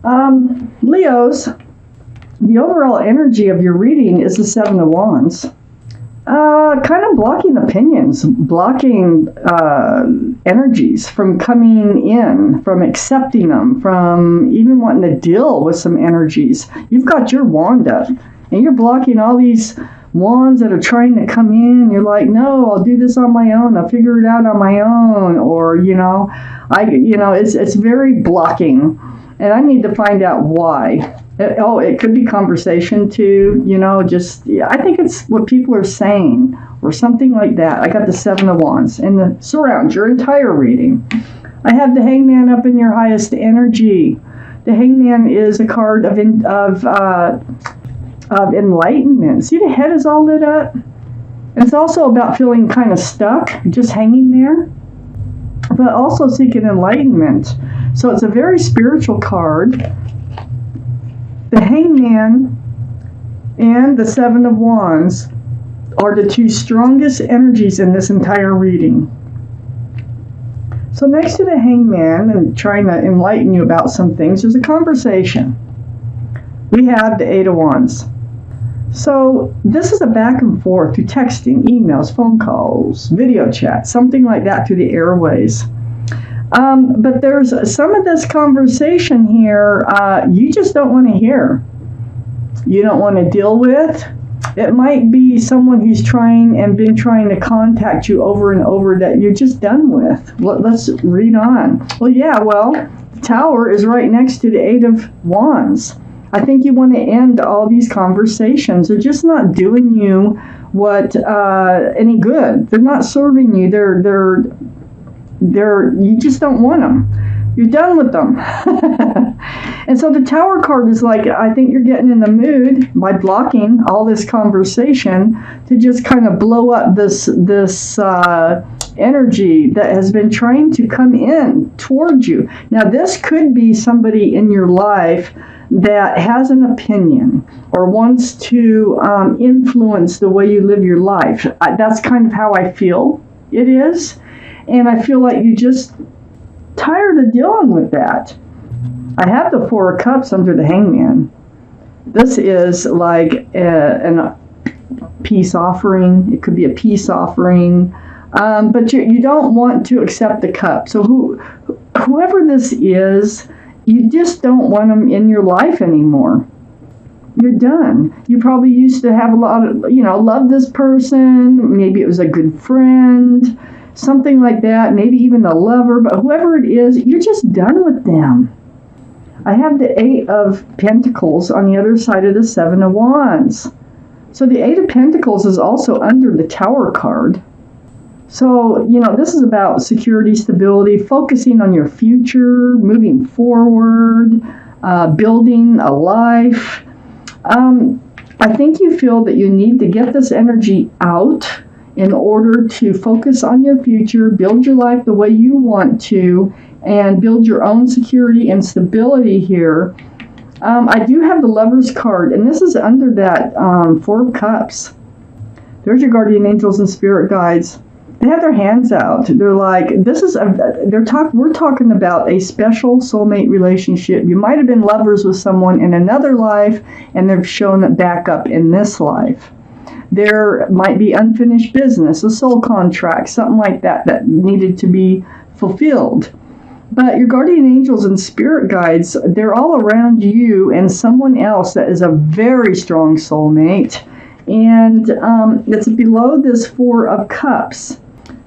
Leos, the overall energy of your reading is the Seven of Wands. Kind of blocking opinions, blocking energies from coming in, from accepting them, from even wanting to deal with some energies. You've got your wand up, and you're blocking all these wands that are trying to come in. You're like, no, I'll do this on my own. I'll figure it out on my own. Or, it's very blocking, and I need to find out why. It could be conversation too, I think it's what people are saying or something like that. I got the Seven of Wands and the surround your entire reading. I have the Hangman up in your highest energy. The Hangman is a card of enlightenment. See, the head is all lit up. And it's also about feeling kind of stuck, just hanging there, but also seeking enlightenment. So it's a very spiritual card. The Hangman and the Seven of Wands are the two strongest energies in this entire reading. So next to the Hangman and trying to enlighten you about some things, there's a conversation. We have the Eight of Wands. So this is a back and forth through texting, emails, phone calls, video chat, something like that through the airways. But there's some of this conversation here you just don't want to hear. You don't want to deal with. It might be someone who's been trying to contact you over and over that you're just done with. Let's read on. The Tower is right next to the Eight of Wands. I think you want to end all these conversations. They're just not doing you any good. They're not serving you. You just don't want them. You're done with them. And so the Tower card is like, I think you're getting in the mood by blocking all this conversation to just kind of blow up this energy that has been trying to come in towards you. Now, this could be somebody in your life that has an opinion or wants to influence the way you live your life. That's kind of how I feel it is. And I feel like you're just tired of dealing with that. I have the Four of Cups under the Hangman. This is like a peace offering. It could be a peace offering. But you don't want to accept the cup. So whoever this is, you just don't want them in your life anymore. You're done. You probably used to have a lot of, love this person. Maybe it was a good friend. Something like that, maybe even a lover, but whoever it is, you're just done with them. I have the Eight of Pentacles on the other side of the Seven of Wands. So the Eight of Pentacles is also under the Tower card. So, this is about security, stability, focusing on your future, moving forward, building a life. I think you feel that you need to get this energy out in order to focus on your future, build your life the way you want to, and build your own security and stability here. I do have the Lover's card, and this is under that Four of Cups. There's your guardian angels and spirit guides. They have their hands out. They're like, we're talking about a special soulmate relationship. You might have been lovers with someone in another life, and they've shown it back up in this life. There might be unfinished business, a soul contract, something like that needed to be fulfilled. But your guardian angels and spirit guides, they're all around you and someone else that is a very strong soulmate. And it's below this Four of Cups.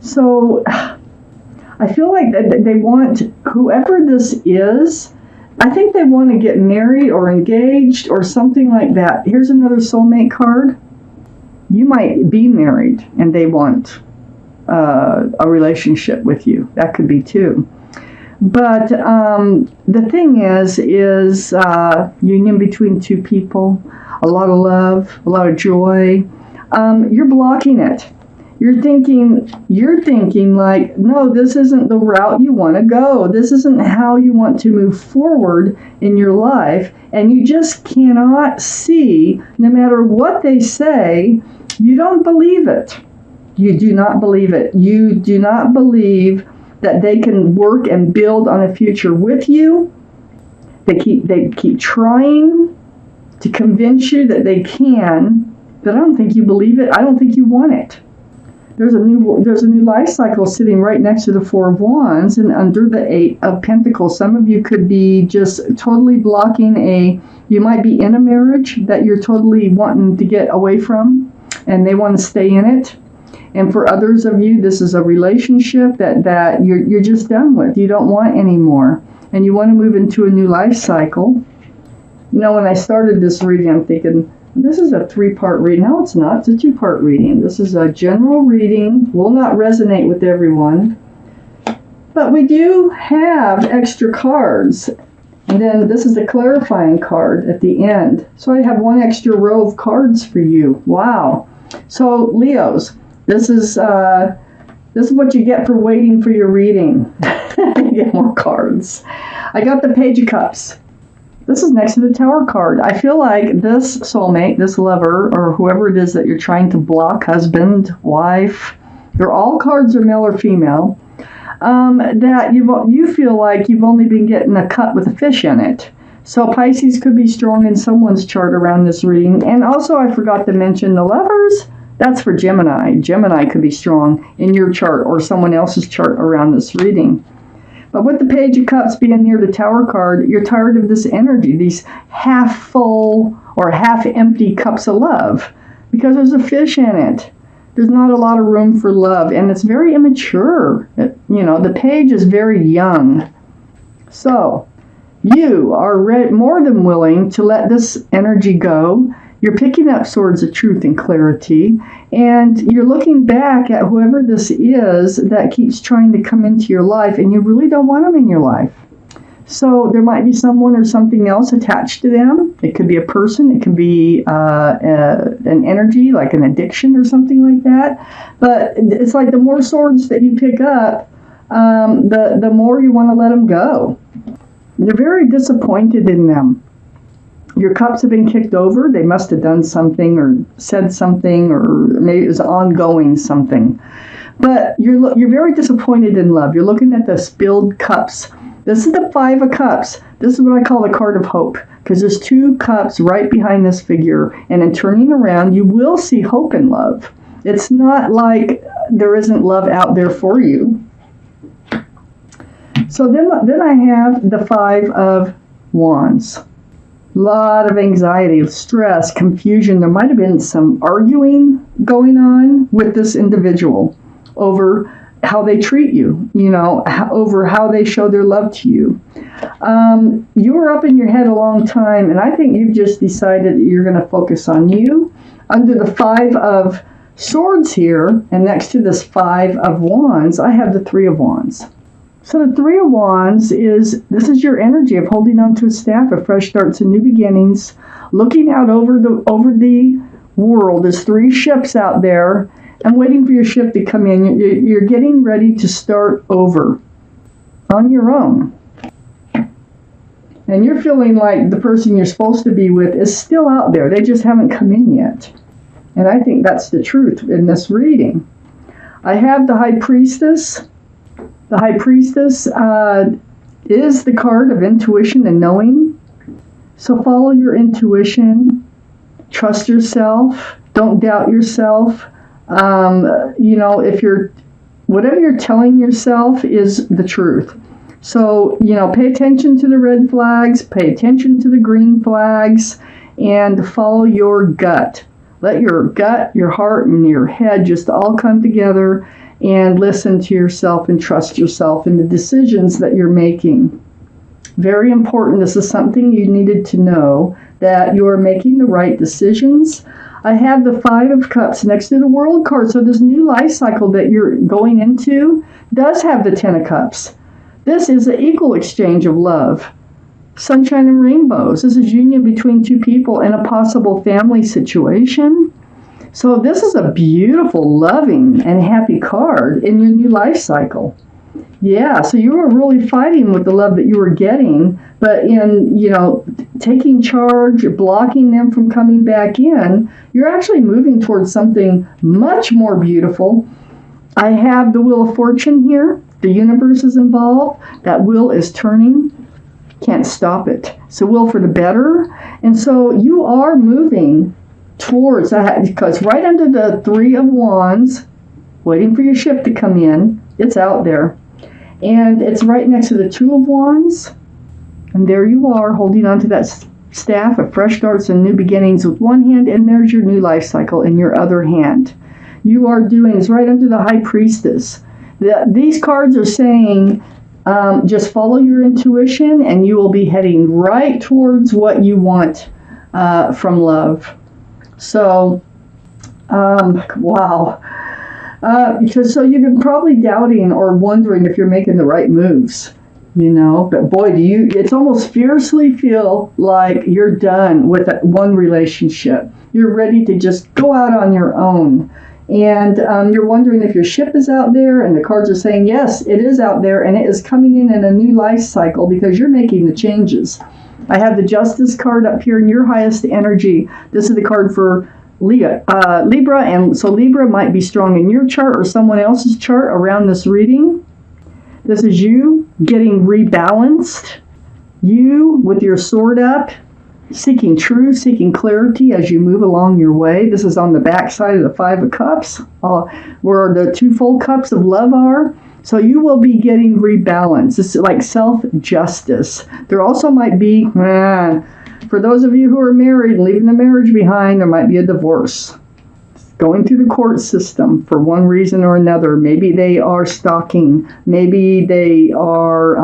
So I feel like they want, whoever this is, I think they want to get married or engaged or something like that. Here's another soulmate card. You might be married and they want a relationship with you. That could be too. But the thing is union between two people, a lot of love, a lot of joy. You're blocking it. You're thinking like, no, this isn't the route you want to go. This isn't how you want to move forward in your life. And you just cannot see, no matter what they say, you don't believe it. You do not believe it. You do not believe that they can work and build on a future with you. They keep trying to convince you that they can, but I don't think you believe it. I don't think you want it. There's a new life cycle sitting right next to the Four of Wands and under the Eight of Pentacles. Some of you could be just totally blocking you might be in a marriage that you're totally wanting to get away from, and they want to stay in it. And for others of you, this is a relationship that you're just done with. You don't want anymore, and you want to move into a new life cycle. You know, when I started this reading, I'm thinking, this is a 3-part reading. No, it's not. It's a 2-part reading. This is a general reading. Will not resonate with everyone. But we do have extra cards. And then this is a clarifying card at the end. So I have 1 extra row of cards for you. Wow. So Leos, this is what you get for waiting for your reading. You get more cards. I got the Page of Cups. This is next to the Tower card. I feel like this soulmate, this lover, or whoever it is that you're trying to block, husband, wife, they're all cards are male or female, that you feel like you've only been getting a cup with a fish in it. So Pisces could be strong in someone's chart around this reading. And also I forgot to mention the lovers. That's for Gemini. Gemini could be strong in your chart or someone else's chart around this reading. But with the Page of Cups being near the Tower card, you're tired of this energy, these half full or half empty cups of love, because there's a fish in it. There's not a lot of room for love, and it's very immature. The page is very young. So you are more than willing to let this energy go. You're picking up swords of truth and clarity, and you're looking back at whoever this is that keeps trying to come into your life, and you really don't want them in your life. So there might be someone or something else attached to them. It could be a person. It could be an energy, like an addiction or something like that. But it's like the more swords that you pick up, the more you want to let them go. You're very disappointed in them. Your cups have been kicked over. They must have done something or said something, or maybe it was ongoing something. But you're very disappointed in love. You're looking at the spilled cups. This is the 5 of Cups. This is what I call the card of hope, because there's 2 cups right behind this figure. And in turning around, you will see hope in love. It's not like there isn't love out there for you. So then I have the 5 of Wands. Lot of anxiety, of stress, confusion. There might have been some arguing going on with this individual over how they treat you, over how they show their love to you. You were up in your head a long time, and I think you've just decided that you're going to focus on you. Under the 5 of Swords here, and next to this 5 of Wands, I have the 3 of Wands. So the 3 of Wands this is your energy of holding on to a staff, of fresh starts and new beginnings, looking out over the world. There's 3 ships out there, and waiting for your ship to come in. You're getting ready to start over on your own. And you're feeling like the person you're supposed to be with is still out there. They just haven't come in yet. And I think that's the truth in this reading. I have the High Priestess. The High Priestess is the card of intuition and knowing. So follow your intuition. Trust yourself. Don't doubt yourself. Whatever you're telling yourself is the truth. So, pay attention to the red flags, pay attention to the green flags, and follow your gut. Let your gut, your heart, and your head just all come together, and listen to yourself and trust yourself in the decisions that you're making. Very important. This is something you needed to know, that you are making the right decisions. I have the 5 of Cups next to the World card. So this new life cycle that you're going into does have the 10 of Cups. This is an equal exchange of love. Sunshine and rainbows. This is union between 2 people in a possible family situation. So this is a beautiful, loving, and happy card in your new life cycle. Yeah, so you were really fighting with the love that you were getting, but in, taking charge, blocking them from coming back in, you're actually moving towards something much more beautiful. I have the Wheel of Fortune here. The universe is involved. That wheel is turning can't stop it. It's a will for the better. And so you are moving towards that, because right under the Three of Wands, waiting for your ship to come in, it's out there. And it's right next to the Two of Wands. And there you are, holding onto that staff of fresh starts and new beginnings with one hand, and there's your new life cycle in your other hand. You are doing, it's right under the High Priestess. These cards are saying, just follow your intuition and you will be heading right towards what you want from love. So, wow. Because you've been probably doubting or wondering if you're making the right moves, but boy, it's almost fiercely feel like you're done with that one relationship. You're ready to just go out on your own. And you're wondering if your ship is out there, and the cards are saying, yes, it is out there, and it is coming in a new life cycle because you're making the changes. I have the Justice card up here in your highest energy. This is the card for Libra, and so Libra might be strong in your chart or someone else's chart around this reading. This is you getting rebalanced, you with your sword up, seeking truth, seeking clarity as you move along your way. This is on the back side of the Five of Cups, where the two full cups of love are. So you will be getting rebalanced. It's like self-justice. There also might be, for those of you who are married, leaving the marriage behind, there might be a divorce. Going through the court system for one reason or another. Maybe they are stalking. Maybe they are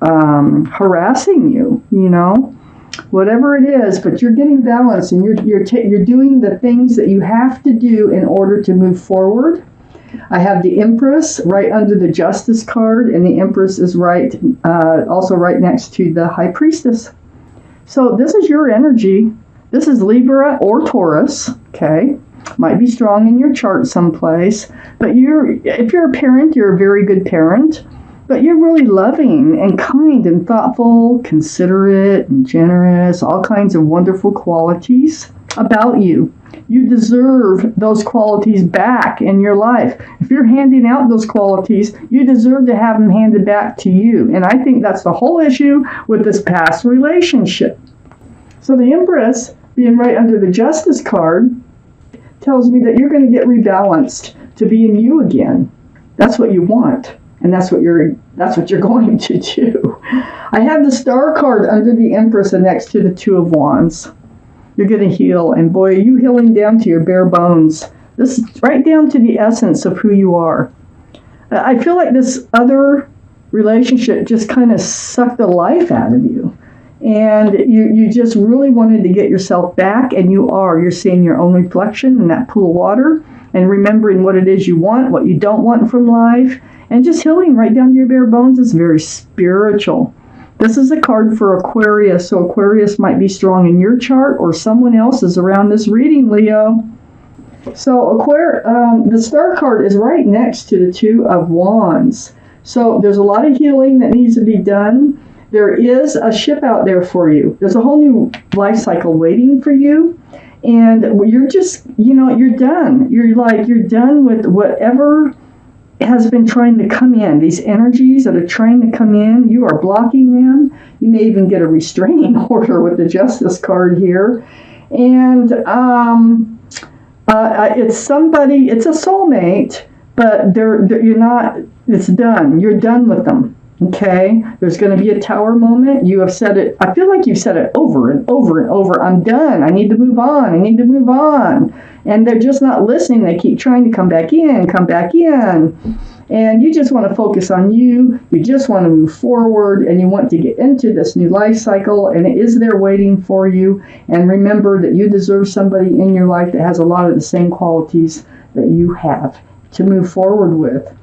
harassing you, Whatever it is, but you're getting balanced, and you're doing the things that you have to do in order to move forward. I have the Empress right under the Justice card, and the Empress is also right next to the High Priestess. So this is your energy. This is Libra or Taurus, okay? Might be strong in your chart someplace, but if you're a parent, you're a very good parent. But you're really loving and kind and thoughtful, considerate and generous, all kinds of wonderful qualities about you. You deserve those qualities back in your life. If you're handing out those qualities, you deserve to have them handed back to you. And I think that's the whole issue with this past relationship. So the Empress, being right under the Justice card, tells me that you're going to get rebalanced to being you again. That's what you want. And that's what you're going to do. I have the Star card under the Empress and next to the Two of Wands. You're going to heal, and boy, are you healing down to your bare bones. This is right down to the essence of who you are. I feel like this other relationship just kind of sucked the life out of you. And you just really wanted to get yourself back, and you're seeing your own reflection in that pool of water, and remembering what it is you want, what you don't want from life. And just healing right down to your bare bones is very spiritual. This is a card for Aquarius, so Aquarius might be strong in your chart or someone else's around this reading, Leo. So the Star card is right next to the Two of Wands. So there's a lot of healing that needs to be done. There is a ship out there for you. There's a whole new life cycle waiting for you. And you're just, you're done. You're done with whatever has been trying to come in. These energies that are trying to come in, you are blocking them. You may even get a restraining order with the Justice card here. And it's a soulmate, but you're not, it's done. You're done with them. Okay? There's going to be a Tower moment. You have said it, I feel like you've said it over and over and over. I'm done. I need to move on. I need to move on. And they're just not listening. They keep trying to come back in. And you just want to focus on you. You just want to move forward, and you want to get into this new life cycle, and it is there waiting for you. And remember that you deserve somebody in your life that has a lot of the same qualities that you have to move forward with.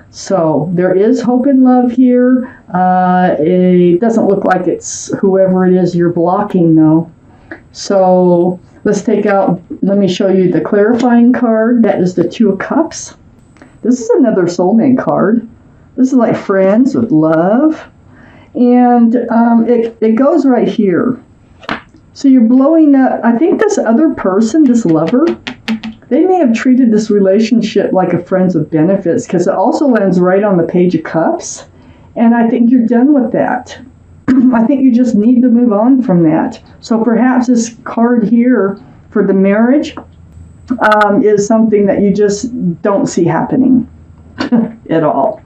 So there is hope and love here. It doesn't look like it's whoever it is you're blocking, though. So let me show you the clarifying card. That is the Two of Cups. This is another soulmate card. This is like friends with love. And it goes right here. So you're blowing up. I think this other person, this lover, they may have treated this relationship like a friends with benefits, because it also lands right on the Page of Cups. And I think you're done with that. I think you just need to move on from that. So perhaps this card here for the marriage is something that you just don't see happening at all.